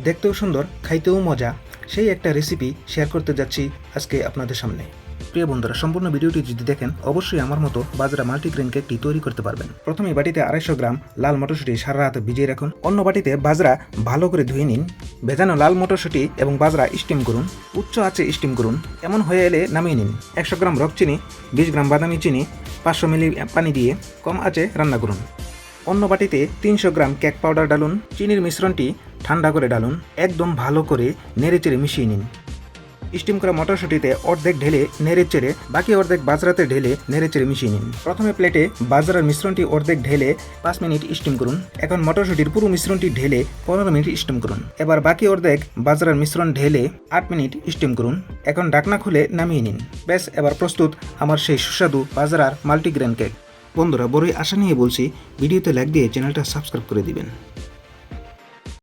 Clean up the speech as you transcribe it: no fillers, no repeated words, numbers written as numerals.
দেখতেও সুন্দর, খাইতেও মজা, সেই একটা রেসিপি শেয়ার করতে যাচ্ছি আজকে আপনাদের সামনে। প্রিয় বন্ধুরা, সম্পূর্ণ ভিডিওটি যদি দেখেন অবশ্যই আমার মতো বাজরা মাল্টিগ্রেন কেকটি তৈরি করতে পারবেন। প্রথমে বাটিতে 250 গ্রাম লাল মটরশুঁটি সারা রাত ভিজিয়ে রাখুন। অন্য বাটিতে বাজরা ভালো করে ধুয়ে নিন। ভেজানো লাল মটরশুঁটি এবং বাজরা স্টিম করুন, উচ্চ আঁচে স্টিম করুন। এমন হয়ে এলে নামিয়ে নিন। 100 গ্রাম রক চিনি, 20 গ্রাম বাদামি চিনি, 500 মিলি পানি দিয়ে কম আঁচে রান্না করুন। অন্য বাটিতে 300 গ্রাম কেক পাউডার ডালুন। চিনির মিশ্রণটি ঠান্ডা করে ডালুন। একদম ভালো করে নেড়েচেড়ে মিশিয়ে নিন। স্টিম করা মটরশুঁটিতে অর্ধেক ঢেলে নেড়েচেড়ে বাকি অর্ধেক বাজরাতে ঢেলে নেড়েচেড়ে মিশিয়ে নিন। প্রথমে প্লেটে বাজরার মিশ্রণটি অর্ধেক ঢেলে 5 মিনিট স্টিম করুন। এখন মটরশুঁটির পুরো মিশ্রণটি ঢেলে 15 মিনিট স্টিম করুন। এবার বাকি অর্ধেক বাজরার মিশ্রণ ঢেলে 8 মিনিট স্টিম করুন। এখন ঢাকনা খুলে নামিয়ে নিন। ব্যাস, এবার প্রস্তুত আমার সেই সুস্বাদু বাজরার মাল্টিগ্রেন কেক। বন্ধুরা, বড়ই আশা নিয়ে বলছি, ভিডিওতে লাইক দিয়ে চ্যানেলটা সাবস্ক্রাইব করে দিবেন।